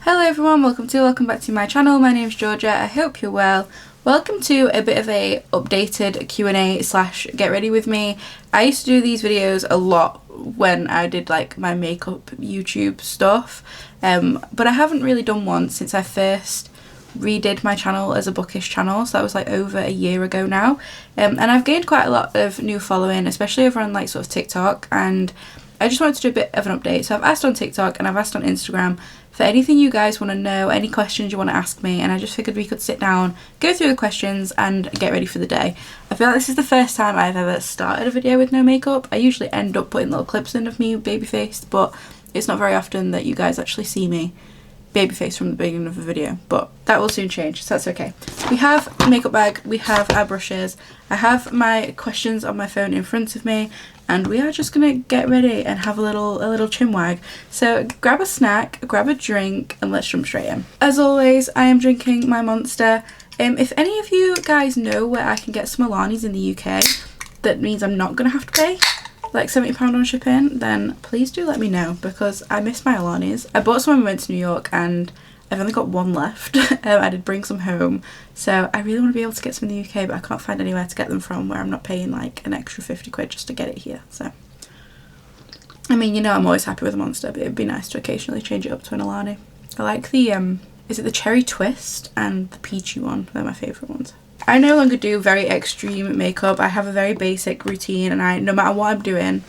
Hello everyone, welcome back to my channel. My name's Georgia. I hope you're well. Welcome to a bit of a updated Q&A slash get ready with me. I used to do these videos a lot when I did like my makeup YouTube stuff, but I haven't really done one since I first redid my channel as a bookish channel, so that was like over a year ago now, and I've gained quite a lot of new following, especially over on like sort of TikTok, and I just wanted to do a bit of an update. So I've asked on TikTok and I've asked on Instagram for anything you guys want to know, any questions you want to ask me, and I just figured we could sit down, go through the questions and get ready for the day. I feel like this is the first time I've ever started a video with no makeup. I usually end up putting little clips in of me baby-faced, but it's not very often that you guys actually see me baby-faced from the beginning of the video, but that will soon change, so that's okay. We have a makeup bag, we have our brushes, I have my questions on my phone in front of me, and we are just gonna get ready and have a little chin wag. So grab a snack, grab a drink, and let's jump straight in. As always, I am drinking my Monster. If any of you guys know where I can get some Alani's in the UK, that means I'm not gonna have to pay like £70 on shipping, then please do let me know, because I miss my Alani's. I bought some when we went to New York and I've only got one left. I did bring some home, so I really want to be able to get some in the UK, but I can't find anywhere to get them from where I'm not paying like an extra 50 quid just to get it here. So I mean, you know, I'm always happy with a Monster, but it'd be nice to occasionally change it up to an Alani. I like the is it the cherry twist and the peachy one? They're my favourite ones. I no longer do very extreme makeup. I have a very basic routine, and no matter what I'm doing,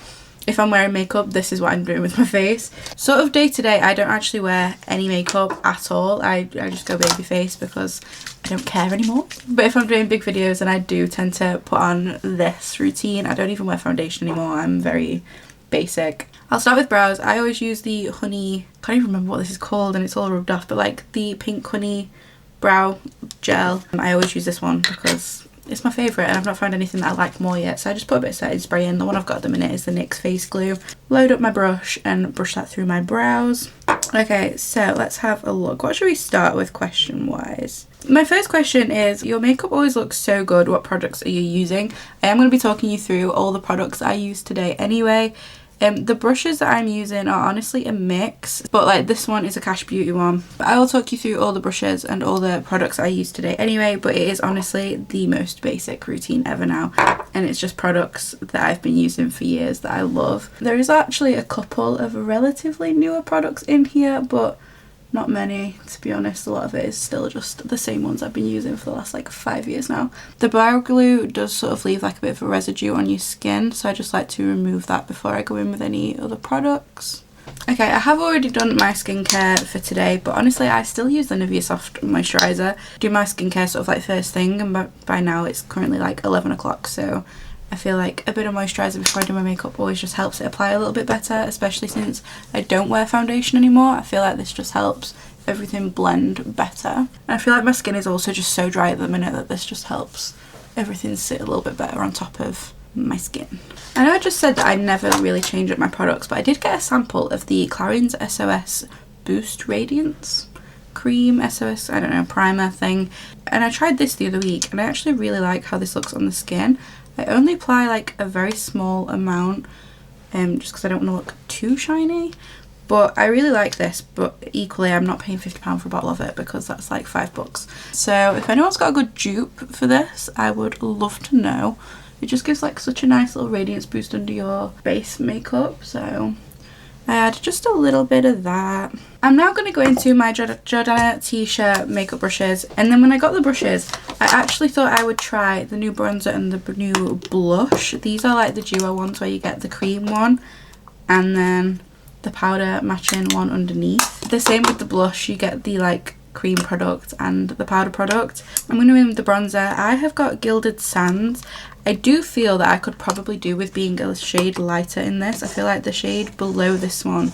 if I'm wearing makeup, this is what I'm doing with my face. Sort of day to day, I don't actually wear any makeup at all. I just go baby face because I don't care anymore. But if I'm doing big videos, then I do tend to put on this routine. I don't even wear foundation anymore. I'm very basic. I'll start with brows. I always use the honey, I can't even remember what this is called and it's all rubbed off, but like the pink honey brow gel. I always use this one because it's my favourite and I've not found anything that I like more yet, so I just put a bit of setting spray in. The one I've got at the minute is the NYX face glue. Load up my brush and brush that through my brows. Okay, so let's have a look. What should we start with question wise? My first question is, your makeup always looks so good, what products are you using? I am going to be talking you through all the products I use today anyway. The brushes that I'm using are honestly a mix, but like this one is a Cash Beauty one. But I will talk you through all the brushes and all the products I use today anyway, but it is honestly the most basic routine ever now, and it's just products that I've been using for years that I love. There is actually a couple of relatively newer products in here, but not many, to be honest. A lot of it is still just the same ones I've been using for the last like 5 years now. The brow glue does sort of leave like a bit of a residue on your skin, so I just like to remove that before I go in with any other products. Okay, I have already done my skincare for today, but honestly I still use the Nivea Soft Moisturiser. Do my skincare sort of like first thing, and by now it's currently like 11 o'clock, so I feel like a bit of moisturiser before I do my makeup always just helps it apply a little bit better, especially since I don't wear foundation anymore. I feel like this just helps everything blend better. And I feel like my skin is also just so dry at the minute that this just helps everything sit a little bit better on top of my skin. I know I just said that I never really change up my products, but I did get a sample of the Clarins SOS Boost Radiance cream, SOS, I don't know, primer thing, and I tried this the other week and I actually really like how this looks on the skin. I only apply like a very small amount just because I don't want to look too shiny, but I really like this. But equally I'm not paying £50 for a bottle of it because that's like £5. So if anyone's got a good dupe for this, I would love to know. It just gives like such a nice little radiance boost under your base makeup, so I add just a little bit of that. I'm now going to go into my Georgia t-shirt makeup brushes, and then when I got the brushes I actually thought I would try the new bronzer and the new blush. These are like the duo ones where you get the cream one and then the powder matching one underneath. The same with the blush, you get the like cream product and the powder product. I'm going to go in with the bronzer. I have got Gilded Sands. I do feel that I could probably do with being a shade lighter in this. I feel like the shade below this one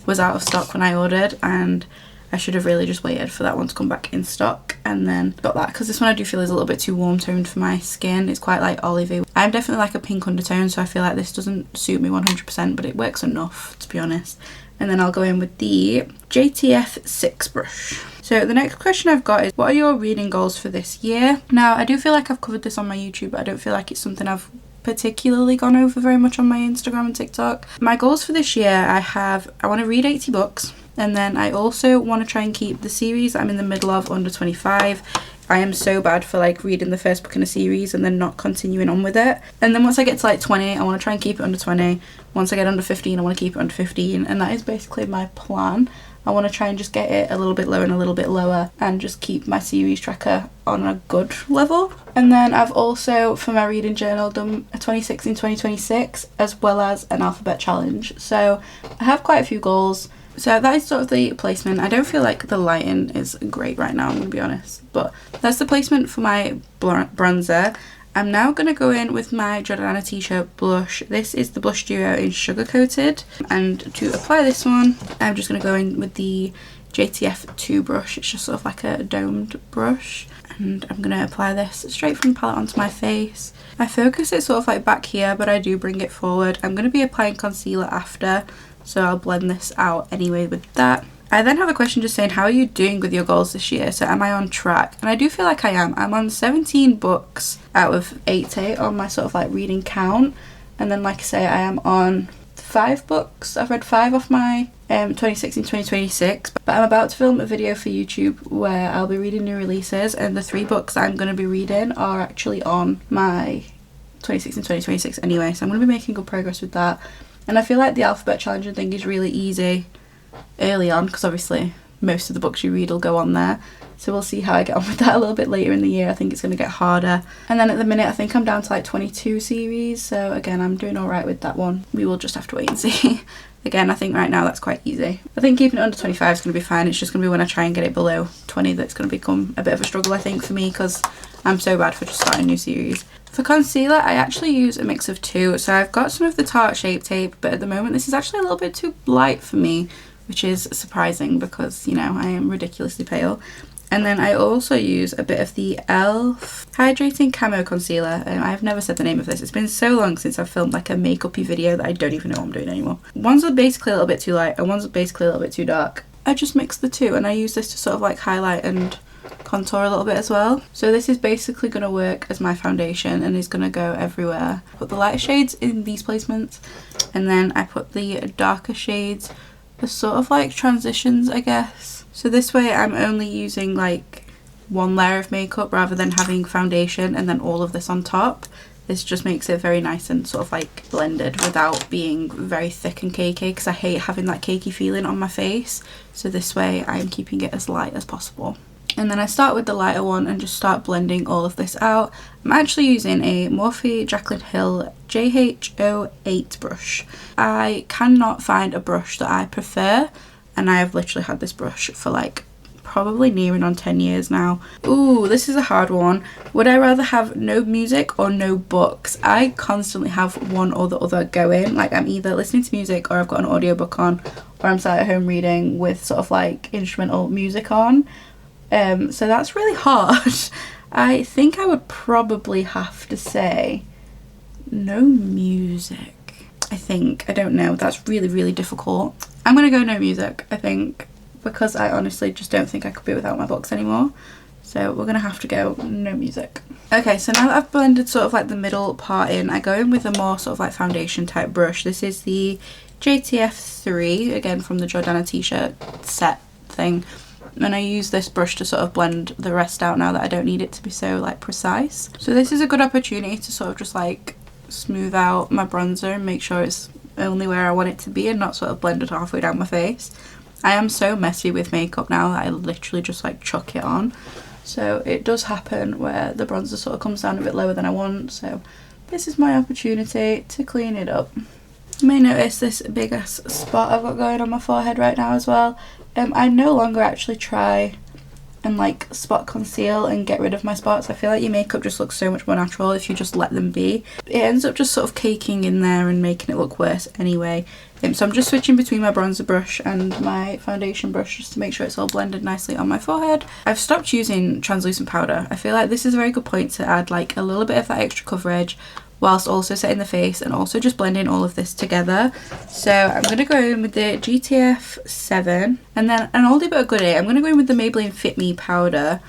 was out of stock when I ordered, and I should have really just waited for that one to come back in stock and then got that, because this one I do feel is a little bit too warm toned for my skin. It's quite like olivey. I'm definitely like a pink undertone, so I feel like this doesn't suit me 100%, but it works enough, to be honest. And then I'll go in with the JTF 6 brush. So the next question I've got is, what are your reading goals for this year? Now I do feel like I've covered this on my YouTube, but I don't feel like it's something I've particularly gone over very much on my Instagram and TikTok. My goals for this year, I want to read 80 books. And then I also want to try and keep the series I'm in the middle of under 25. I am so bad for like reading the first book in a series and then not continuing on with it. And then once I get to like 20, I want to try and keep it under 20. Once I get under 15, I want to keep it under 15. And that is basically my plan. I want to try and just get it a little bit lower and a little bit lower and just keep my series tracker on a good level. And then I've also, for my reading journal, done a 2016, 2026 as well as an alphabet challenge. So I have quite a few goals. So that is sort of the placement. I don't feel like the lighting is great right now, I'm going to be honest. But that's the placement for my bronzer. I'm now going to go in with my Georgia.l.clewes t-shirt blush. This is the blush duo in Sugar Coated. And to apply this one, I'm just going to go in with the JTF 2 brush. It's just sort of like a domed brush. And I'm going to apply this straight from the palette onto my face. I focus it sort of like back here, but I do bring it forward. I'm going to be applying concealer after, so I'll blend this out anyway with that. I then have a question just saying, how are you doing with your goals this year? So am I on track? And I do feel like I am. I'm on 17 books out of 80 on my sort of like reading count. And then like I say, I am on 5 books. I've read 5 off my 2016, 2026. But I'm about to film a video for YouTube where I'll be reading new releases. And the 3 books I'm going to be reading are actually on my 2016, 2026 anyway. So I'm going to be making good progress with that. And I feel like the alphabet challenge thing is really easy early on, because obviously most of the books you read will go on there. So we'll see how I get on with that a little bit later in the year. I think it's going to get harder. And then at the minute I think I'm down to like 22 series, so again I'm doing alright with that one. We will just have to wait and see. Again, I think right now that's quite easy. I think keeping it under 25 is going to be fine. It's just going to be when I try and get it below 20 that's going to become a bit of a struggle, I think, for me, because I'm so bad for just starting a new series. For concealer, I actually use a mix of 2. So I've got some of the Tarte Shape Tape, but at the moment this is actually a little bit too light for me, which is surprising because, you know, I am ridiculously pale. And then I also use a bit of the e.l.f. Hydrating Camo Concealer. I've never said the name of this. It's been so long since I've filmed like a makeup-y video that I don't even know what I'm doing anymore. One's basically a little bit too light and one's basically a little bit too dark. I just mix the two and I use this to sort of like highlight and contour a little bit as well. So this is basically going to work as my foundation and is going to go everywhere. Put the lighter shades in these placements and then I put the darker shades as sort of like transitions, I guess. So this way I'm only using like one layer of makeup rather than having foundation and then all of this on top. This just makes it very nice and sort of like blended without being very thick and cakey, because I hate having that cakey feeling on my face. So this way I'm keeping it as light as possible. And then I start with the lighter one and just start blending all of this out. I'm actually using a Morphe Jaclyn Hill JH08 brush. I cannot find a brush that I prefer, and I have literally had this brush for like probably nearing on 10 years now. Ooh, this is a hard one. Would I rather have no music or no books? I constantly have one or the other going. Like I'm either listening to music or I've got an audiobook on, or I'm sat at home reading with sort of like instrumental music on. So that's really hard. I think I would probably have to say no music. I don't know. That's really, really difficult. I'm going to go no music, I think, because I honestly just don't think I could be without my books anymore. So we're going to have to go no music. Okay, so now that I've blended sort of like the middle part in, I go in with a more sort of like foundation type brush. This is the JTF 3, again from the Georgia.l.clewes t-shirt set thing. And I use this brush to sort of blend the rest out now that I don't need it to be so like precise. So this is a good opportunity to sort of just like smooth out my bronzer and make sure it's only where I want it to be and not sort of blend it halfway down my face. I am so messy with makeup now that I literally just like chuck it on. So it does happen where the bronzer sort of comes down a bit lower than I want. So this is my opportunity to clean it up. You may notice this big ass spot I've got going on my forehead right now as well. I no longer actually try and like spot conceal and get rid of my spots. I feel like your makeup just looks so much more natural if you just let them be. It ends up just sort of caking in there and making it look worse anyway. So I'm just switching between my bronzer brush and my foundation brush just to make sure it's all blended nicely on my forehead. I've stopped using translucent powder. I feel like this is a very good point to add like a little bit of that extra coverage whilst also setting the face and also just blending all of this together. So I'm going to go in with the GTF 7 and then an oldie but a goodie. I'm going to go in with the Maybelline Fit Me powder.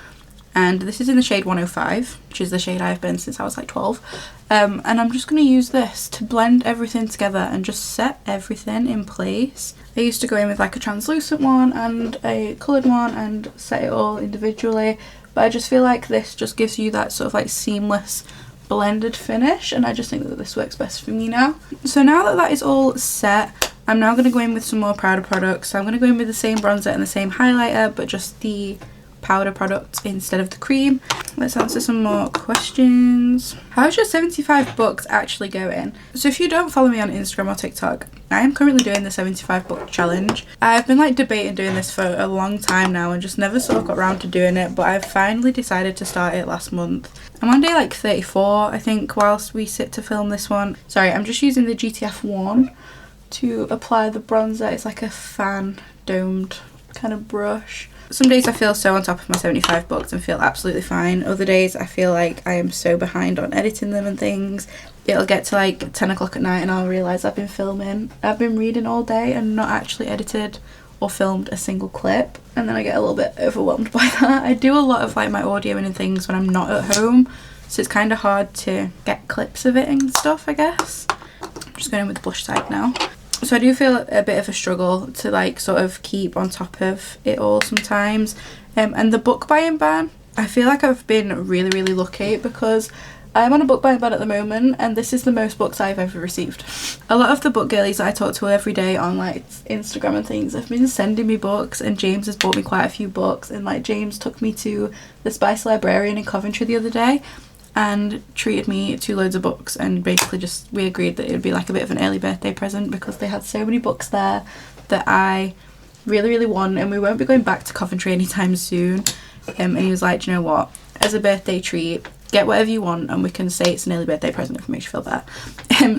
and this is in the shade 105, which is the shade I've been since I was like 12. And I'm just going to use this to blend everything together and just set everything in place. I used to go in with like a translucent one and a coloured one and set it all individually, but I just feel like this just gives you that sort of like seamless blended finish, and I just think that this works best for me now. So now that that is all set, I'm now going to go in with some more powder products. So I'm going to go in with the same bronzer and the same highlighter, but just the powder product instead of the cream. Let's answer some more questions. How's your 75 books actually going? So if you don't follow me on Instagram or TikTok, I am currently doing the 75 book challenge. I've been like debating doing this for a long time now and just never sort of got around to doing it, but I've finally decided to start it last month. I'm on day like 34, I think, whilst we sit to film this one. Sorry, I'm just using the GTF 1 to apply the bronzer. It's like a fan domed kind of brush. Some days I feel so on top of my 75 books and feel absolutely fine. Other days I feel like I am so behind on editing them and things. It'll get to like 10 o'clock at night and I'll realise I've been reading all day and not actually edited or filmed a single clip, and then I get a little bit overwhelmed by that. I do a lot of like my audioing and things when I'm not at home, so it's kind of hard to get clips of it and stuff, I guess. I'm just going with the blush side now. So I do feel a bit of a struggle to like sort of keep on top of it all sometimes. And the book buying ban, I feel like I've been really lucky because I'm on a book buying ban at the moment and this is the most books I've ever received. A lot of the book girlies that I talk to every day on like Instagram and things have been sending me books, and James has bought me quite a few books, and like James took me to the Spice Librarian in Coventry the other day and treated me to loads of books, and basically just we agreed that it would be like a bit of an early birthday present because they had so many books there that I really want, and we won't be going back to Coventry anytime soon. And he was like, do you know what, as a birthday treat, get whatever you want and we can say it's an early birthday present if it makes you feel better.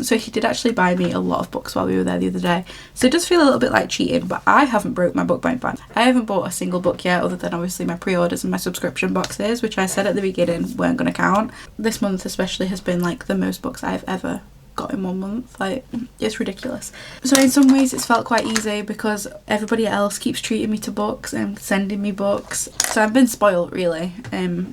So he did actually buy me a lot of books while we were there the other day, so it does feel a little bit like cheating, but I haven't broke my book buying ban. I haven't bought a single book yet, other than obviously my pre-orders and my subscription boxes, which I said at the beginning weren't going to count. This month especially has been like the most books I've ever got in 1 month. Like, it's ridiculous. So in some ways it's felt quite easy because everybody else keeps treating me to books and sending me books, so I've been spoiled really.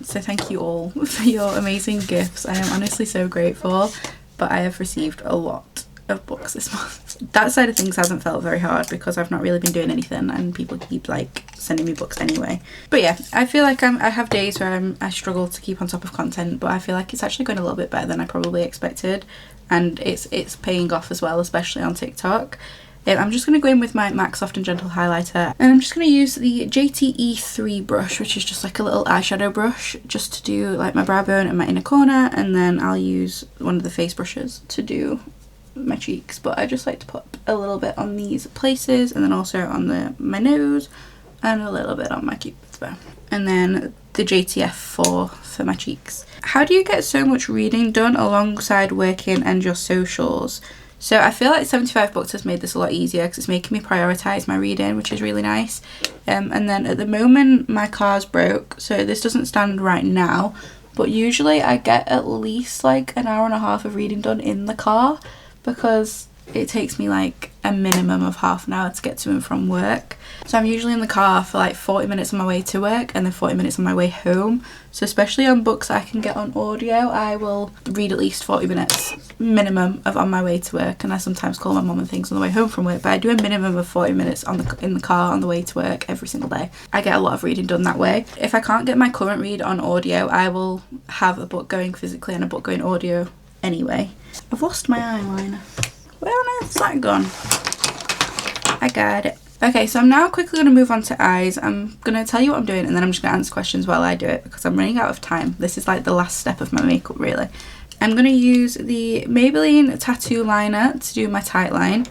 So thank you all for your amazing gifts. I am honestly so grateful, but I have received a lot of books this month. That side of things hasn't felt very hard because I've not really been doing anything and people keep like sending me books anyway. But yeah, I feel like I have days where I struggle to keep on top of content, but I feel like it's actually going a little bit better than I probably expected, and it's paying off as well, especially on TikTok. I'm just going to go in with my MAC Soft and Gentle highlighter, and I'm just going to use the JTE3 brush, which is just like a little eyeshadow brush, just to do like my brow bone and my inner corner, and then I'll use one of the face brushes to do my cheeks. But I just like to put a little bit on these places, and then also on my nose, and a little bit on my cupid's bow, and then the JTF4 for my cheeks. How do you get so much reading done alongside working and your socials? So I feel like 75 books has made this a lot easier because it's making me prioritise my reading, which is really nice. And then at the moment my car's broke, so this doesn't stand right now, but usually I get at least like an hour and a half of reading done in the car because it takes me like a minimum of half an hour to get to and from work. So I'm usually in the car for like 40 minutes on my way to work and then 40 minutes on my way home. So especially on books I can get on audio, I will read at least 40 minutes minimum of on my way to work, and I sometimes call my mum and things on the way home from work, but I do a minimum of 40 minutes in the car on the way to work every single day. I get a lot of reading done that way. If I can't get my current read on audio, I will have a book going physically and a book going audio anyway. I've lost my eyeliner. Where on earth's that gone? I got it. Okay, so I'm now quickly going to move on to eyes. I'm going to tell you what I'm doing and then I'm just going to answer questions while I do it because I'm running out of time. This is like the last step of my makeup really. I'm going to use the Maybelline Tattoo Liner to do my tight line.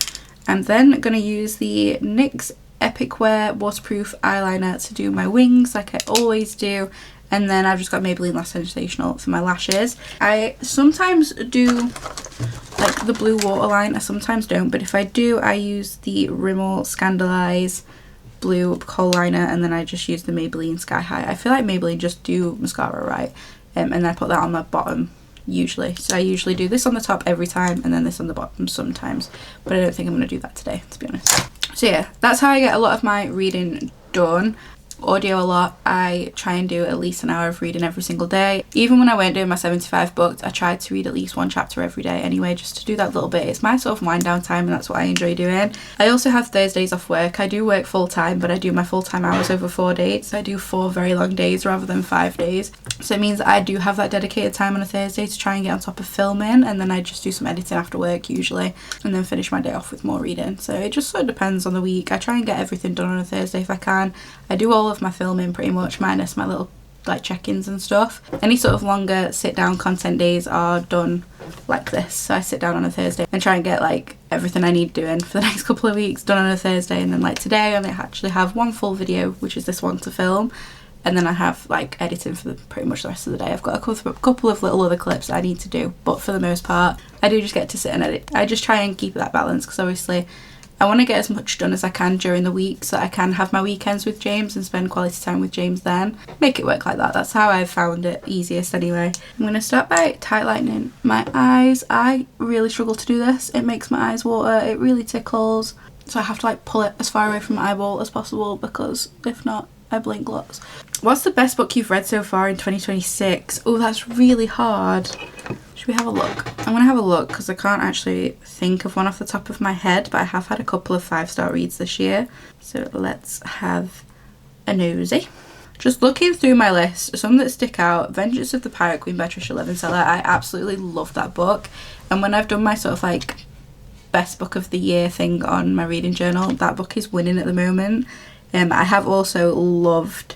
I'm then going to use the NYX Epic Wear Waterproof Eyeliner to do my wings like I always do. And then I've just got Maybelline Lash Sensational for my lashes. I sometimes do like the blue waterline, I sometimes don't, but if I do, I use the Rimmel Scandaleyes blue kohl liner, and then I just use the Maybelline Sky High. I feel like Maybelline just do mascara right, and then I put that on my bottom usually. So I usually do this on the top every time and then this on the bottom sometimes, but I don't think I'm going to do that today, to be honest. So yeah, that's how I get a lot of my reading done. Audio a lot. I try and do at least an hour of reading every single day. Even when I weren't doing my 75 books, I tried to read at least one chapter every day anyway, just to do that little bit. It's my sort of wind down time, and that's what I enjoy doing. I also have Thursdays off work. I do work full time, but I do my full time hours over 4 days. So I do 4 very long days rather than 5 days. So it means that I do have that dedicated time on a Thursday to try and get on top of filming, and then I just do some editing after work usually, and then finish my day off with more reading. So it just sort of depends on the week. I try and get everything done on a Thursday if I can. I do all of my filming pretty much, minus my little like check-ins and stuff. Any sort of longer sit down content days are done like this. So I sit down on a Thursday and try and get like everything I need doing for the next couple of weeks done on a Thursday, and then like today I only actually have one full video, which is this one, to film, and then I have like editing for pretty much the rest of the day. I've got a couple of little other clips that I need to do, but for the most part I do just get to sit and edit. I just try and keep that balance, because obviously I want to get as much done as I can during the week so that I can have my weekends with James and spend quality time with James then. Make it work like that. That's how I've found it easiest anyway. I'm going to start by tightening my eyes. I really struggle to do this. It makes my eyes water. It really tickles. So I have to like pull it as far away from my eyeball as possible, because if not, I blink lots. What's the best book you've read so far in 2026? Oh, that's really hard. Should we have a look? I'm going to have a look because I can't actually think of one off the top of my head, but I have had a couple of 5-star reads this year. So let's have a nosy. Just looking through my list, some that stick out: Vengeance of the Pirate Queen by Trisha Levenseller. I absolutely love that book. And when I've done my sort of like best book of the year thing on my reading journal, that book is winning at the moment. I have also loved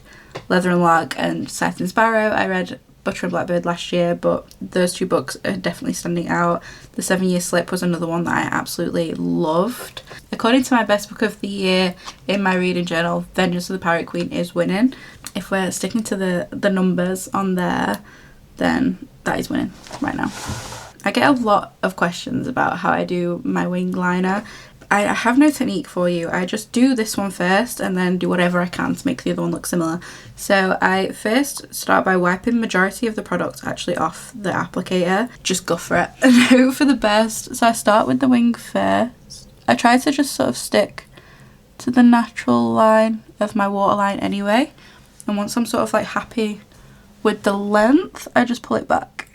Leather and Lark and Scythe and Sparrow. I read Butter and Blackbird last year, but those 2 books are definitely standing out. The 7 Year Slip was another one that I absolutely loved. According to my best book of the year in my reading journal, Vengeance of the Pirate Queen is winning. If we're sticking to the numbers on there, then that is winning right now. I get a lot of questions about how I do my wing liner. I have no technique for you. I just do this one first and then do whatever I can to make the other one look similar. So I first start by wiping majority of the product actually off the applicator. Just go for it and hope for the best. So I start with the wing first. I try to just sort of stick to the natural line of my waterline anyway. And once I'm sort of like happy with the length, I just pull it back.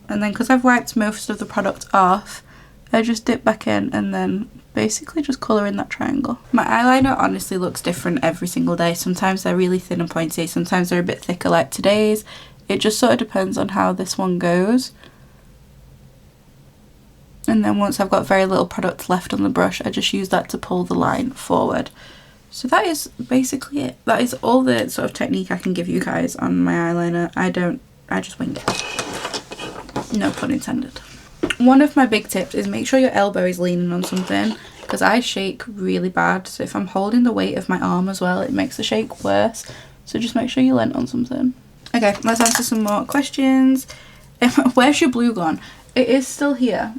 And then because I've wiped most of the product off, I just dip back in and then basically just colour in that triangle. My eyeliner honestly looks different every single day. Sometimes they're really thin and pointy, sometimes they're a bit thicker like today's. It just sort of depends on how this one goes. And then once I've got very little product left on the brush, I just use that to pull the line forward. So that is basically it. That is all the sort of technique I can give you guys on my eyeliner. I just wing it. No pun intended. One of my big tips is make sure your elbow is leaning on something, because I shake really bad. So if I'm holding the weight of my arm as well, it makes the shake worse. So just make sure you're leaning on something. Okay, let's answer some more questions. Where's your blue gone? It is still here.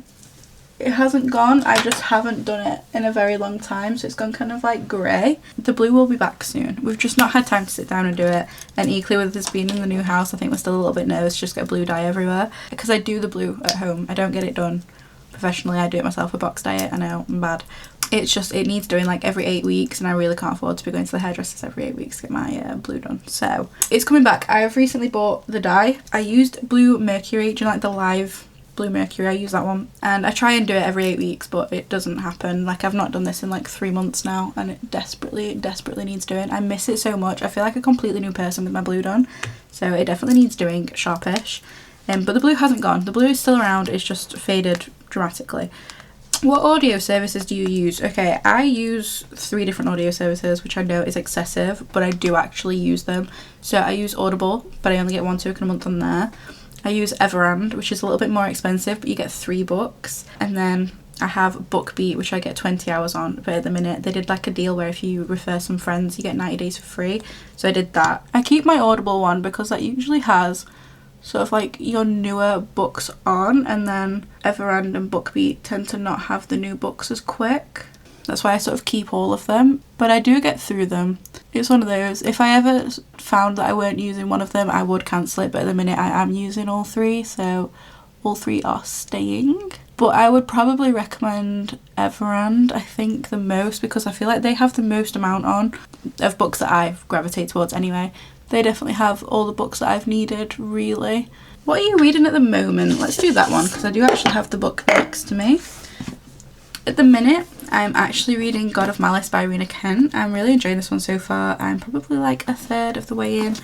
It hasn't gone, I just haven't done it in a very long time, so it's gone kind of like grey. The blue will be back soon. We've just not had time to sit down and do it, and equally with this being in the new house, I think we're still a little bit nervous to just get blue dye everywhere, because I do the blue at home. I don't get it done professionally. I do it myself, a box dye it. I know, I'm bad. It's just, it needs doing like every 8 weeks, and I really can't afford to be going to the hairdressers every 8 weeks to get my blue done. So it's coming back. I have recently bought the dye. I used Blue Mercury, do you know, like the live Blue Mercury? I use that one, and I try and do it every 8 weeks, but it doesn't happen. Like, I've not done this in like 3 months now, and it desperately needs doing. I miss it so much. I feel like a completely new person with my blue done, so it definitely needs doing sharpish. But the blue hasn't gone. The blue is still around, it's just faded dramatically. What audio services do you use? Okay, I use 3 different audio services, which I know is excessive, but I do actually use them. So I use Audible, but I only get 1 token a month on there. I use Everand, which is a little bit more expensive, but you get 3 books. And then I have BookBeat, which I get 20 hours on, but at the minute they did like a deal where if you refer some friends, you get 90 days for free. So I did that. I keep my Audible one because that usually has sort of like your newer books on, and then Everand and BookBeat tend to not have the new books as quick. That's why I sort of keep all of them, but I do get through them. It's one of those, if I ever found that I weren't using one of them, I would cancel it, but at the minute I am using all 3, so all 3 are staying. but I would probably recommend Everand, I think, the most, because I feel like they have the most amount on of books that I gravitate towards anyway. They definitely have all the books that I've needed, really. What are you reading at the moment? Let's do that one, because I do actually have the book next to me. At the minute, I'm actually reading God of Malice by Rena Kent. I'm really enjoying this one so far. I'm probably like a third of the way in.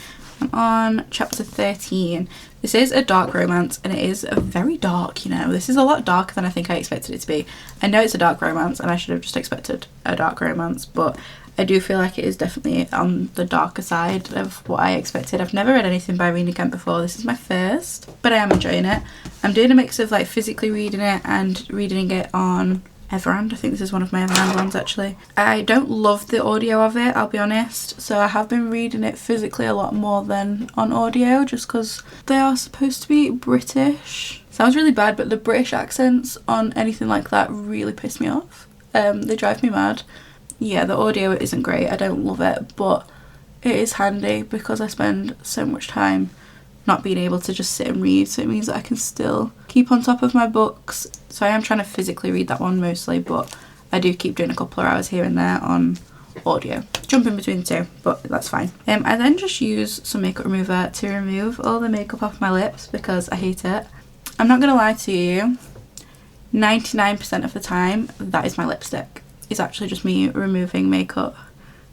I'm on chapter 13. This is a dark romance, and it is very dark, you know. This is a lot darker than I think I expected it to be. I know it's a dark romance, and I should have just expected a dark romance, but I do feel like it is definitely on the darker side of what I expected. I've never read anything by Rena Kent before. This is my first, but I am enjoying it. I'm doing a mix of like physically reading it and reading it on Everand. I think this is one of my Everand ones actually. I don't love the audio of it, I'll be honest, so I have been reading it physically a lot more than on audio, just because they are supposed to be British. Sounds really bad, but the British accents on anything like that really piss me off. They drive me mad. Yeah, the audio isn't great, I don't love it, but it is handy because I spend so much time not being able to just sit and read, so it means that I can still keep on top of my books. So I am trying to physically read that one mostly, but I do keep doing a couple of hours here and there on audio, jumping between the two, but that's fine. I then just use some makeup remover to remove all the makeup off my lips because I hate it. I'm not gonna lie to you, 99% of the time that is my lipstick. It's actually just me removing makeup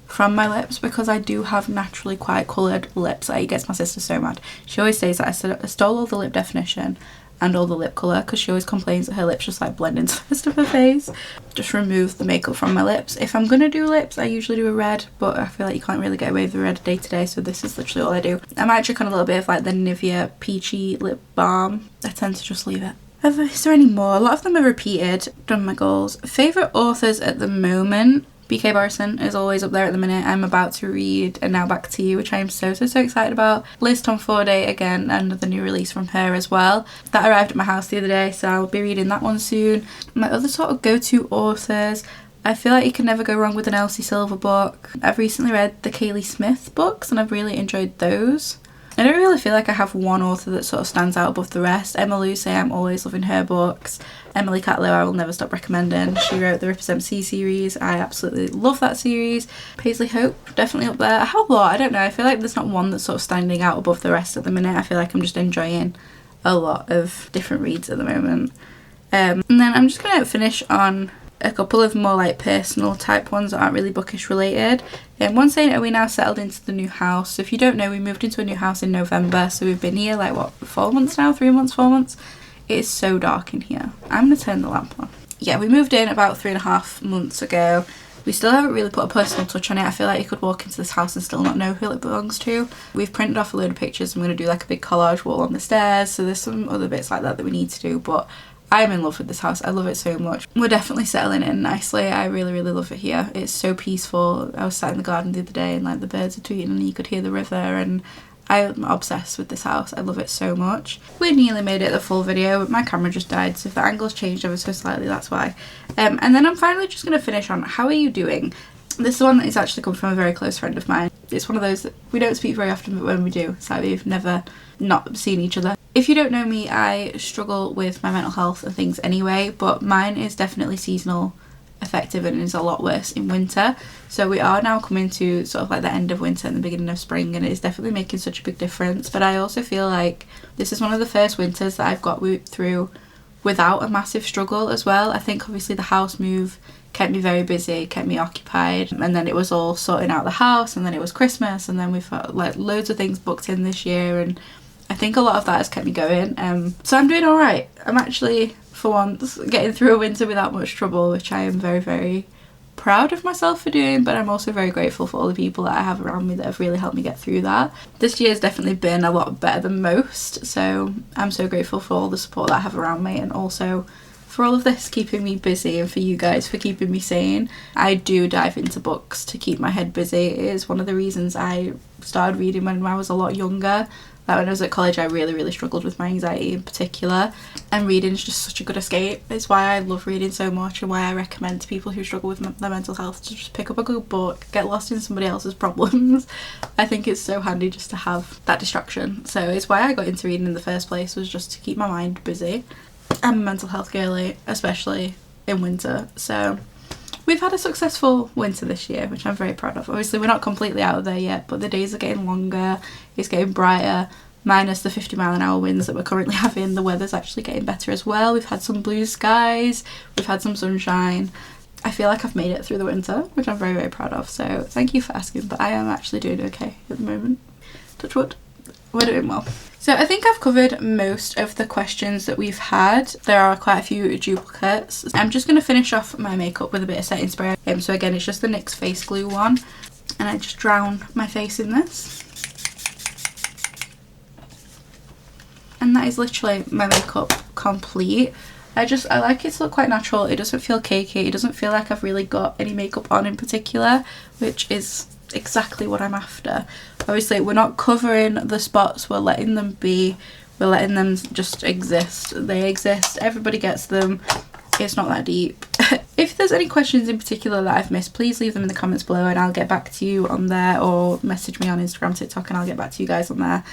from my lips because I do have naturally quite coloured lips. It gets my sister so mad. She always says that I stole all the lip definition and all the lip colour because she always complains that her lips just like blend into the rest of her face. Just remove the makeup from my lips. If I'm gonna do lips, I usually do a red, but I feel like you can't really get away with the red day to day, so this is literally all I do. I might check on a little bit of like the Nivea Peachy Lip Balm. I tend to just leave it. Is there any more? A lot of them are repeated. Done my goals. Favourite authors at the moment? B.K. Barrison is always up there at the minute. I'm about to read And Now Back to You, which I am so excited about. Liz Tom Forday, again, another new release from her as well. That arrived at my house the other day, so I'll be reading that one soon. My other sort of go-to authors, I feel like you can never go wrong with an Elsie Silver book. I've recently read the Kaylee Smith books, and I've really enjoyed those. I don't really feel like I have one author that sort of stands out above the rest. Emma Lucy, I'm always loving her books. Emily Catlow, I will never stop recommending. She wrote the Ripper's MC series. I absolutely love that series. Paisley Hope, definitely up there. I have a lot, I don't know. I feel like there's not one that's sort of standing out above the rest at the minute. I feel like I'm just enjoying a lot of different reads at the moment. And then I'm just going to finish on a couple of more like personal type ones that aren't really bookish related. One saying, are we now settled into the new house? So if you don't know, we moved into a new house in November, so we've been here like what, 4 months now? 3 months, 4 months? It is so dark in here. I'm gonna turn the lamp on. Yeah, we moved in about 3.5 months ago. We still haven't really put a personal touch on it. I feel like you could walk into this house and still not know who it belongs to. We've printed off a load of pictures. I'm going to do like a big collage wall on the stairs, so there's some other bits like that we need to do, but I am in love with this house. I love it so much. We're definitely settling in nicely. I really love it here. It's so peaceful. I was sat in the garden the other day and like the birds are tweeting and you could hear the river, and I'm obsessed with this house. I love it so much. We nearly made it the full video, but my camera just died, so if the angle's changed ever so slightly, that's why. And then I'm finally just going to finish on how are you doing? This is one that is actually come from a very close friend of mine. It's one of those that we don't speak very often, but when we do, it's like we've never not seen each other. If you don't know me, I struggle with my mental health and things anyway, but mine is definitely seasonal affective and is a lot worse in winter. So we are now coming to sort of like the end of winter and the beginning of spring, and it is definitely making such a big difference. But I also feel like this is one of the first winters that I've got through without a massive struggle as well. I think obviously the house move kept me very busy, kept me occupied, and then it was all sorting out the house, and then it was Christmas, and then we've got like loads of things booked in this year, and I think a lot of that has kept me going. So I'm doing alright. I'm actually, for once, getting through a winter without much trouble, which I am very proud of myself for doing, but I'm also very grateful for all the people that I have around me that have really helped me get through that. This year's definitely been a lot better than most, so I'm so grateful for all the support that I have around me, and also for all of this keeping me busy, and for you guys for keeping me sane. I do dive into books to keep my head busy. It is one of the reasons I started reading when I was a lot younger. Like when I was at college, I really struggled with my anxiety in particular, and reading is just such a good escape. It's why I love reading so much, and why I recommend to people who struggle with their mental health to just pick up a good book, get lost in somebody else's problems. I think it's so handy just to have that distraction. So it's why I got into reading in the first place, was just to keep my mind busy. I'm a mental health girly, especially in winter, so we've had a successful winter this year, which I'm very proud of. Obviously we're not completely out of there yet, but the days are getting longer, it's getting brighter, minus the 50-mile-an-hour winds that we're currently having. The weather's actually getting better as well. We've had some blue skies, we've had some sunshine. I feel like I've made it through the winter, which I'm very, very proud of, so thank you for asking, but I am actually doing okay at the moment. Touch wood, we're doing well. So I think I've covered most of the questions that we've had. There are quite a few duplicates. I'm just going to finish off my makeup with a bit of setting spray. So again, it's just the NYX face glue one, and I just drown my face in this. And that is literally my makeup complete. I like it to look quite natural. It doesn't feel cakey. It doesn't feel like I've really got any makeup on in particular, which is exactly what I'm after. Obviously we're not covering the spots, we're letting them be, we're letting them just exist. They exist, everybody gets them, it's not that deep. If there's any questions in particular that I've missed, please leave them in the comments below and I'll get back to you on there, or message me on Instagram, TikTok, and I'll get back to you guys on there.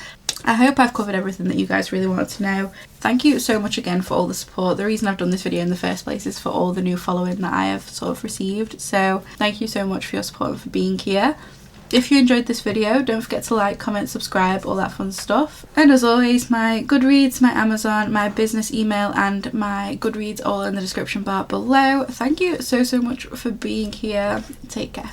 I hope I've covered everything that you guys really wanted to know. Thank you so much again for all the support. The reason I've done this video in the first place is for all the new following that I have sort of received, so thank you so much for your support and for being here. If you enjoyed this video, don't forget to like, comment, subscribe, all that fun stuff. And as always, my Goodreads, my Amazon, my business email and my Goodreads all in the description bar below. Thank you so much for being here. Take care.